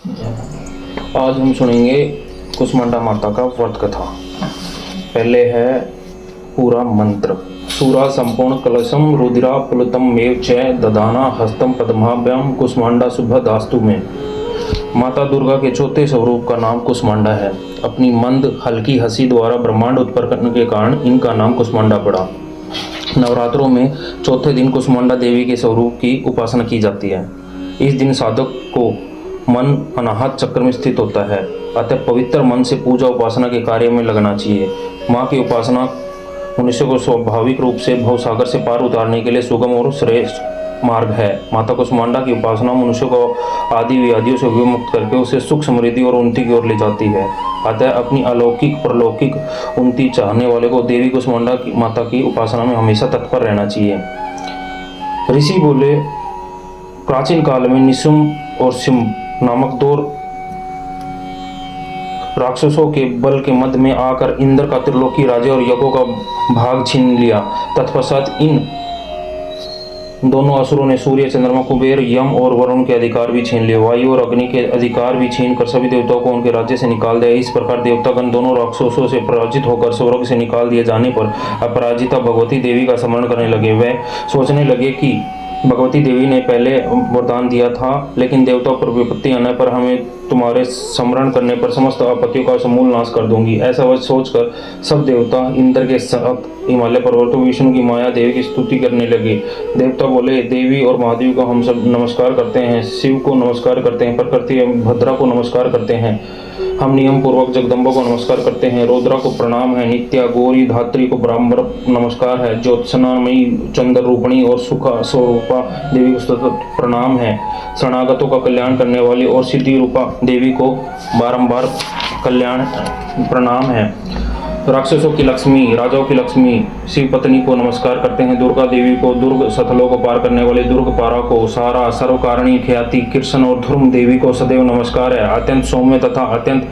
आज हम सुनेंगे कुसमांडा माता का व्रत कथा। पहले है पूरा मंत्र। सूरा संपूर्ण कलशम रुद्रा पुलतम मेव च ददाना हस्तम पद्माभ्याम कुसमांडा शुभ दास्तु में। माता दुर्गा के चौथे स्वरूप का नाम कुसमांडा है। अपनी मंद हल्की हंसी द्वारा ब्रह्मांड उत्पन्न करने के कारण इनका नाम कुसमांडा पड़ा। नवरात्रों में चौथे दिन कुसमांडा देवी के स्वरूप की उपासना की जाती है। इस दिन साधक को मन अनाहत चक्र में स्थित होता है, अतः पवित्र मन से पूजा उपासना के कार्य में लगना चाहिए। माँ की उपासना मनुष्य को स्वाभाविक रूप से भवसागर से पार उतारने के लिए सुगम और श्रेष्ठ मार्ग है। माता कुसमांडा की उपासना मनुष्य को आदि व्याधियों से विमुक्त करके उसे सुख समृद्धि और उन्नति की ओर ले जाती है। अतः अपनी अलौकिक परलौकिक उन्नति चाहने वाले को देवी कुसमांडा की माता की उपासना में हमेशा तत्पर रहना चाहिए। ऋषि बोले, प्राचीन काल में निशुम और शुंभ नामक दो राक्षसों के बल के मध्य में आकर इंद्र का त्रिलोकी राज्य और यज्ञों का भाग छीन लिया। तत्पश्चात इन दोनों असुरों ने सूर्य, चंद्रमा, कुबेर, यम और वरुण के अधिकार भी छीन लिए। वायु और अग्नि के अधिकार भी छीन कर सभी देवताओं को उनके राज्य से निकाल दिया। इस प्रकार देवतागण दोनों राक्षसों से पराजित होकर स्वर्ग से निकाल दिए जाने पर अपराजिता भगवती देवी का स्मरण करने लगे। वे सोचने लगे कि भगवती देवी ने पहले वरदान दिया था, लेकिन देवताओं पर विपत्ति आने पर हमें तुम्हारे स्मरण करने पर समस्त आपत्तियों का समूल नाश कर दूंगी। ऐसा वह सोचकर सब देवता इंद्र के साथ हिमालय पर्वतों विष्णु की माया देवी की स्तुति करने लगे। देवता बोले, देवी और महादेव को हम सब नमस्कार करते हैं, शिव को नमस्कार करते हैं, प्रकृति भद्रा को नमस्कार करते हैं, हम नियम पूर्वक जगदम्बा को नमस्कार करते हैं, रुद्रा को प्रणाम है, नित्या गौरी धात्री को ब्राह्मण नमस्कार है, ज्योत्सनामयी चंद्र रूपणी और सुखा स्वरूपा देवी को सतत प्रणाम है, शरणागतों का कल्याण करने वाली और सिद्धि रूपा देवी को बारंबार कल्याण प्रणाम है। राक्षसों की लक्ष्मी, राजाओं की लक्ष्मी शिव पत्नी को नमस्कार करते हैं, दुर्गा देवी को, दुर्ग सतलों को पार करने वाले दुर्ग पारा को, सारा सर्वकारिणी ख्याति कृष्ण और धर्म देवी को सदैव नमस्कार है। अत्यंत सौम्य तथा अत्यंत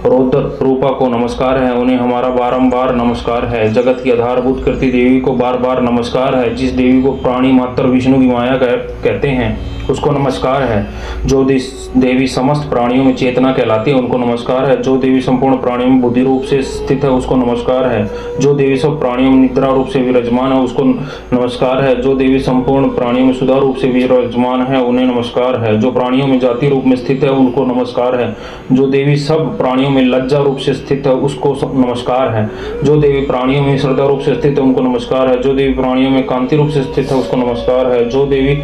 रौद्र रूपा को नमस्कार है, उन्हें हमारा बारंबार नमस्कार है। जगत की आधारभूत कृति देवी को बार बार नमस्कार है। जिस देवी को प्राणी मात्र विष्णु की माया कहते हैं उसको नमस्कार है। जो देवी समस्त प्राणियों में चेतना कहलाती है उनको नमस्कार है। जो देवी संपूर्ण प्राणियों में बुद्धि रूप से स्थित है उसको नमस्कार है। जो देवी सब प्राणियों में निद्रा रूप से विराजमान है उसको नमस्कार है। जो देवी संपूर्ण प्राणियों में सुधा रूप से विराजमान है उन्हें नमस्कार है। जो प्राणियों में जाति रूप में स्थित है उनको नमस्कार है। जो देवी सब प्राणियों में लज्जा रूप से स्थित है उसको नमस्कार है। जो देवी प्राणियों में श्रद्धा रूप से स्थित है उनको नमस्कार है। जो देवी प्राणियों में कांति रूप से स्थित है उसको नमस्कार है। जो देवी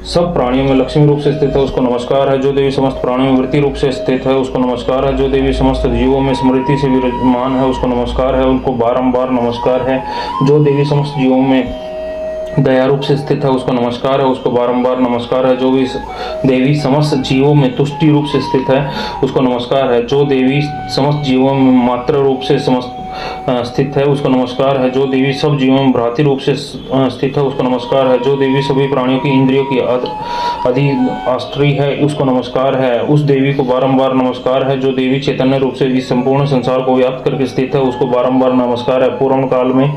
सब प्राणियों में लक्ष्मी रूप से स्थित है उसको नमस्कार है। जो देवी समस्त प्राणियों में वृत्ति रूप से स्थित है उसको नमस्कार है। जो देवी समस्त जीवों में स्मृति से विराजमान है उसको नमस्कार है, उनको बारंबार नमस्कार है। जो देवी समस्त जीवों में दया रूप से स्थित है उसको नमस्कार है, उसको बारंबार नमस्कार है। जो भी देवी समस्त जीवों में तुष्टि रूप से स्थित है उसको नमस्कार है। जो देवी समस्त जीवों में मात्र रूप से समस्त स्थित है उसको नमस्कार है। जो देवी सब जीवों में भ्रातृ रूप से स्थित है उसको नमस्कार है। जो देवी सभी प्राणियों की इंद्रियों की अधिष्ठात्री है उसको नमस्कार है, उस देवी को बारंबार नमस्कार है। जो देवी चैतन्य रूप से इस संपूर्ण संसार को व्याप्त करके स्थित है उसको बारंबार नमस्कार है। पूर्ण काल में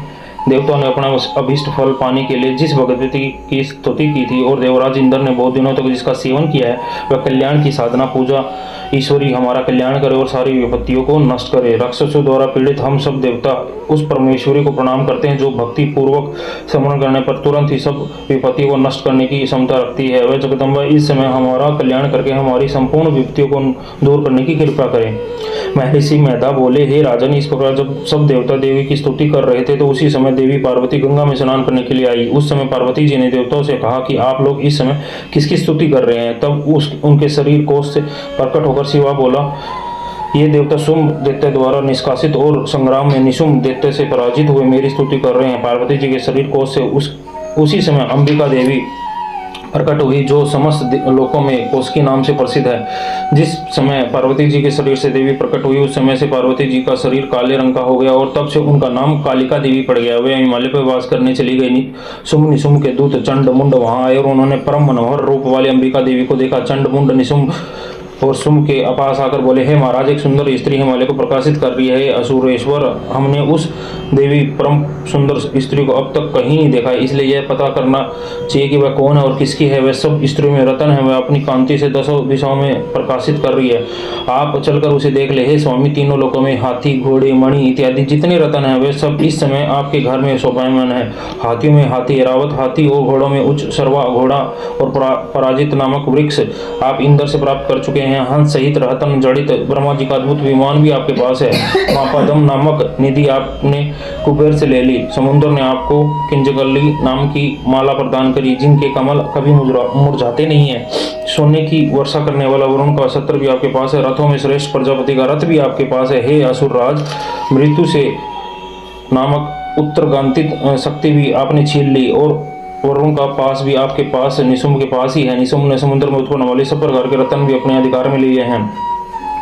देवताओं ने अपना अभीष्ट फल पाने के लिए जिस भगवती की स्तुति की थी और देवराज इंद्र ने बहुत दिनों तक जिसका सेवन किया है वह कल्याण की साधना पूजा ईश्वरी हमारा कल्याण करे और सारी विपत्तियों को नष्ट करे। राक्षसों द्वारा पीड़ित हम सब देवता उस परमेश्वरी को प्रणाम करते हैं जो भक्ति पूर्वक स्मरण करने पर तुरंत ही सब विपत्तियों को नष्ट करने की क्षमता रखती है। वह जगदम्बा इस समय हमारा कल्याण करके हमारी संपूर्ण विपत्तियों को दूर करने की कृपा करें। महर्षि मेधा बोले, हे राजन, इस प्रकार जब सब देवता देवी की स्तुति कर रहे थे तो उसी समय देवी पार्वती गंगा में स्नान करने के लिए आई। उस समय पार्वती जी ने देवताओं से कहा कि आप लोग इस समय किसकी स्तुति कर रहे हैं। तब उनके शरीर कोष से प्रकट होकर शिवा बोला, ये देवता शुंभ दैत्य द्वारा निष्कासित और संग्राम में निशुंभ दैत्य से पराजित हुए मेरी स्तुति कर रहे हैं। पार्वती जी के शरीर कोष से उसी समय अंबिका देवी प्रकट हुई जो समस्त लोकों में कोसकी नाम से प्रसिद्ध है। जिस समय पार्वती जी के शरीर से देवी प्रकट हुई उस समय से पार्वती जी का शरीर काले रंग का हो गया और तब से उनका नाम कालिका देवी पड़ गया। वे हिमालय पर वास करने चली गई। शुंभ निशुंभ के दूत चंड मुंड वहां आए और उन्होंने परम मनोहर रूप वाली अंबिका देवी को देखा। चंड मुंड निशुंभ और शुंभ के पास आकर बोले, हे महाराज, एक सुंदर स्त्री हिमालय को प्रकाशित कर रही है। असुरेश्वर, हमने उस देवी परम सुंदर स्त्री को अब तक कहीं नहीं देखा, इसलिए यह पता करना चाहिए कि वह कौन है और किसकी है। वह सब स्त्रियों में रतन है, वह अपनी कांति से 10 दिशाओं में प्रकाशित कर रही है। आप चलकर उसे देख ले। हे स्वामी, तीनों लोकों में हाथी, घोड़े, मणि इत्यादि जितने रतन हैं वे सब इस समय आपके घर में शोभायमान है। हाथियों में हाथी ऐरावत हाथी और घोड़ों में उच्च सर्वा घोड़ा और पराजित नामक वृक्ष आप इंद्र से प्राप्त कर चुके हैं। हंस सहित रतन जड़ित ब्रह्मा जी का अद्भुत विमान भी आपके पास है। मापादम नामक निधि आपने कुबेर से ले ली। समुद्र ने आपको किंजगल्ली नाम की माला प्रदान करी, जिनके कमल कभी मुरझाते नहीं है। सोने की वर्षा करने वाला वरुण का छत्र भी आपके पास है। रथों में श्रेष्ठ प्रजापति का रथ भी आपके पास है। हे असुरराज, मृत्यु से नामक उत्तरगांतित शक्ति भी आपने छीन ली और वरुण का पास भी आपके पास, निशुंभ के पास ही है। निशुंभ ने समुद्र में उत्पन्न वाले सब प्रकार के रत्न भी अपने अधिकार में लिए हैं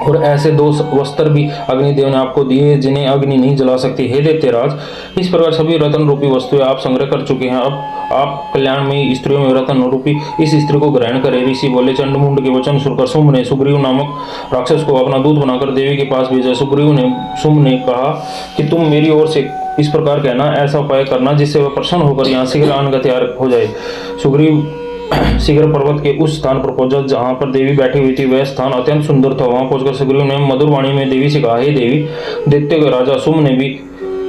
और ऐसे 2 वस्त्र भी अग्निदेव ने आपको दिए जिन्हें अग्नि नहीं जला सकती। हे दैत्यराज, इस प्रकार सभी रतन रूपी वस्तुएं आप संग्रह कर चुके हैं। अब आप कल्याण में स्त्रियों में रतन रूपी इस स्त्री को ग्रहण करें। ऋषि बोले, चंडमुंड के वचन सुनकर शुंभ ने सुग्रीव नामक राक्षस को अपना दूत बनाकर देवी के पास भेजा। शुंभ ने कहा कि तुम मेरी ओर से इस प्रकार कहना, ऐसा उपाय करना जिससे वह प्रसन्न होकर यहाँ शीघ्र आने का तैयार हो जाए। सुग्रीव शीघ्र पर्वत के उस स्थान पर पहुंचा जहां पर देवी बैठी हुई थी। वह स्थान अत्यंत सुंदर था। वहां पहुंचकर सुग्रीव ने मधुर वाणी में देवी से कहा, हे देवी, दैत्य के राजा शुंभ ने भी,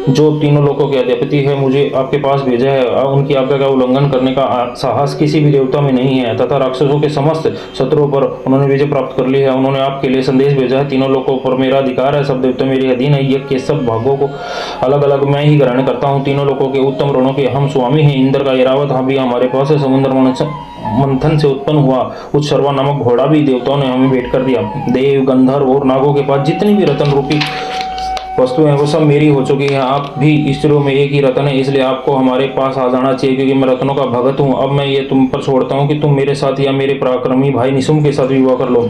जो तीनों लोकों के अधिपति है, मुझे आपके पास भेजा है। उनकी आज्ञा का उल्लंघन करने का साहस किसी भी देवता में नहीं है तथा राक्षसों के समस्त शत्रुओं पर उन्होंने विजय प्राप्त कर ली है। उन्होंने आपके लिए संदेश भेजा है। तीनों लोकों पर मेरा अधिकार है, सब देवता मेरे अधीन है। यज्ञ के सब भागों को अलग अलग मैं ही ग्रहण करता हूँ। तीनों लोकों के उत्तम रणों के हम स्वामी हैं। इंद्र का ऐरावत भी हमारे पास है। समुद्र मंथन से उत्पन्न हुआ उच्च सर्वा नामक घोड़ा भी देवताओं ने हमें भेंट कर दिया। देव, गंधर्व और नागों के पास जितनी भी रतन रूपी वस्तुएं हैं वो सब मेरी हो चुकी हैं। आप भी स्त्रियों में एक ही रतन है, इसलिए आपको हमारे पास आ जाना चाहिए, क्योंकि मैं रत्नों का भगत हूँ। अब मैं ये तुम पर छोड़ता हूँ कि तुम मेरे साथ या मेरे पराक्रमी भाई निशुंभ के साथ विवाह कर लो।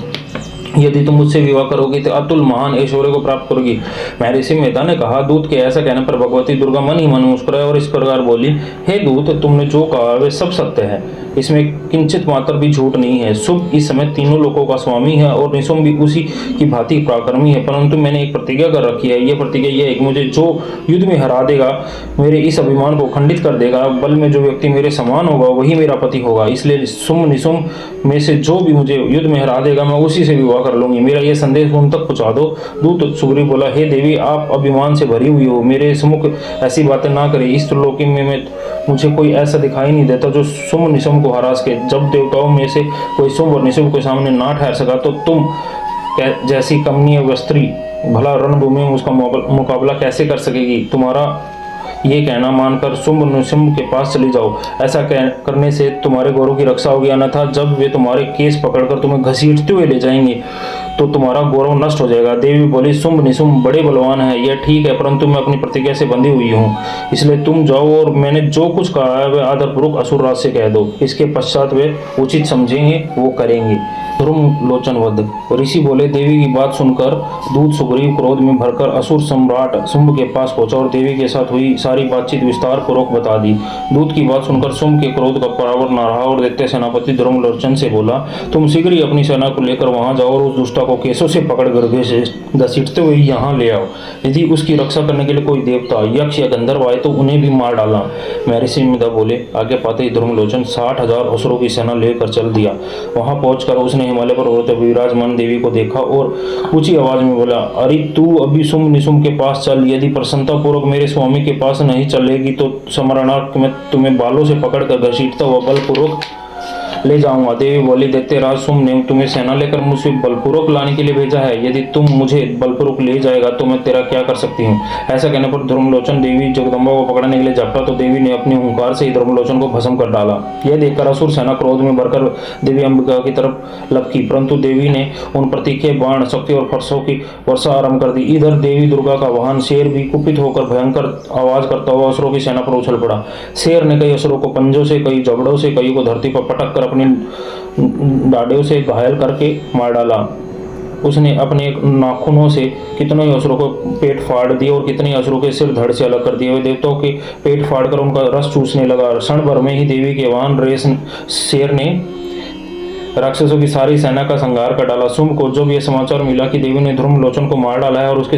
यदि तुम मुझसे विवाह करोगे तो अतुल महान ऐश्वर्य को प्राप्त करोगी। महर्षि मेधा ने कहा, दूत के ऐसा कहने पर भगवती दुर्गा मन ही मन मुस्कुराई और इस प्रकार बोली, हे दूत, तुमने जो कहा वे सब सत्य है, इसमें किंचित मात्र भी झूठ नहीं है। शुभ इस समय तीनों लोकों का स्वामी है और निशुंभ भी उसी की भांति पराक्रमी है, परंतु मैंने एक प्रतिज्ञा कर रखी है। यह प्रतिज्ञा यह है कि मुझे जो युद्ध में हरा देगा, मेरे इस अभिमान को खंडित कर देगा, बल में जो व्यक्ति मेरे समान होगा वही मेरा पति होगा। इसलिए शुंभ निशुंभ में से जो भी मुझे युद्ध में हरा देगा, मैं उसी से विवाह कर लूंगी। मेरा यह संदेश उन तक पहुंचा दो। दूत सुग्रीव बोला, हे देवी, आप अभिमान से भरी हुई हो, मेरे सम्मुख ऐसी बातें ना करें। इस त्रिलोकी में मुझे कोई ऐसा दिखाई नहीं देता जो शुंभ निशुंभ को हरा सके। जब देवताओं में से कोई शुंभ और निशुंभ के सामने ना ठहर सका तो तुम जैसी कमनीय स्त्री भला रणभूमि में उसका मुकाबला कैसे कर सकेगी। तुम्हारा ये कहना मानकर शुंभ निशुंभ के पास चली जाओ। ऐसा करने से तुम्हारे गौरव की रक्षा होगी, अन्यथा जब वे तुम्हारे केस पकड़कर तुम्हें घसीटते हुए ले जाएंगे तो तुम्हारा गौरव नष्ट हो जाएगा। देवी बोली, शुंभ निशुंभ बड़े बलवान है, यह ठीक है, परंतु मैं अपनी प्रतिज्ञा से बंधी हुई हूँ, इसलिए तुम जाओ और मैंने जो कुछ कहा है वह आदरपूर्वक असुरराज से कह दो। इसके पश्चात वे उचित समझेंगे वो करेंगे। ध्रुम लोचन वध। ऋषि बोले, देवी की बात सुनकर दूत सुग्रीव क्रोध में भरकर असुर सम्राट शुंभ के पास पहुंचा और देवी के साथ हुई सारी बातचीत विस्तार पूर्वक बता दी। दूत की बात सुनकर शुंभ के क्रोध का परावर न रहा और दैत्य सेनापति ध्रुम लोचन से बोला, तुम शीघ्र ही अपनी सेना को लेकर वहां जाओ और उस दुष्टा को केसों से पकड़ गर्भे से घसीटते हुए यहाँ ले आओ। यदि उसकी रक्षा करने के लिए कोई देवता, यक्ष या गंधर्व आए तो उन्हें भी मार डालना। महर्षि मेधा बोले, आगे पाते ही ध्रुमलोचन 60,000 असुरों की सेना लेकर चल दिया। वहां पहुंचकर उसने हिमालय पर होते विराजमान देवी को देखा और ऊंची आवाज में बोला, अरे तू अभी शुंभ निशुंभ के पास चल। यदि प्रसन्नता पूर्वक मेरे स्वामी के पास नहीं चलेगी तो स्मरणार्थ में तुम्हें बालों से पकड़कर घसीटता हुआ बलपूर्वक ले जाऊंगा। देवी बोली, दैत्यराज शुंभ ने तुम्हें सेना लेकर मुझे बलपूर्वक लाने के लिए भेजा है। यदि तुम मुझे बलपूर्वक ले जाएगा तो मैं तेरा क्या कर सकती हूँ। ऐसा कहने पर ध्रुमलोचन देवी जगदम्बा को पकड़ने के लिए झपटा तो देवी ने अपनी हुंकार से ही ध्रुमलोचन को भस्म कर डाला। यह देखकर असुर सेना क्रोध में भरकर देवी अंबिका की तरफ लपकी, परंतु देवी ने उन पर तीखे बाण, शक्ति और फरसों की वर्षा आरंभ कर दी। इधर देवी दुर्गा का वाहन शेर भी कुपित होकर भयंकर आवाज करता हुआ असुरों की सेना पर उछल पड़ा। शेर ने कई असुरों को पंजों से, कई जबड़ों से, कई को धरती पर पटक कर अपनी डाढ़ों से घायल करके मार डाला। उसने अपने नाखूनों से कितने ही असुरों को पेट फाड़ दिए और कितने असुरों के सिर धड़ से अलग कर दिए। वे देवताओं के पेट फाड़कर उनका रस चूसने लगा। क्षण भर में ही देवी के वाहन रेस शेर ने राक्षसों की सारी सेना का संहार कर डाला। शुंभ को जब यह समाचार मिला कि देवी ने धर्मलोचन को मार डाला है और उसके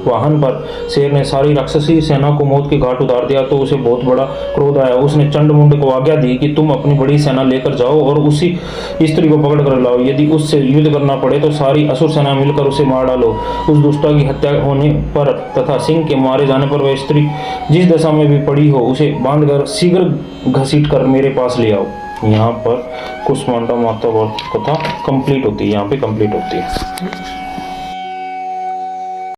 वाहन पर शेर ने सारी राक्षसी सेना को मौत के घाट उतार दिया, तो उसे बहुत बड़ा क्रोध आया। उसने चंडमुंड को आज्ञा दी कि तुम अपनी बड़ी सेना लेकर जाओ और उसी स्त्री को पकड़ कर लाओ। यदि उससे युद्ध करना पड़े तो सारी असुर सेना मिलकर उसे मार डालो। उस दुष्टा की हत्या होने पर तथा सिंह के मारे जाने पर वह स्त्री जिस दशा में भी पड़ी हो उसे बांधकर शीघ्र घसीट कर मेरे पास ले आओ। यहाँ पर कुसमांडा माता कथा कंप्लीट होती है, यहाँ पे कंप्लीट होती है।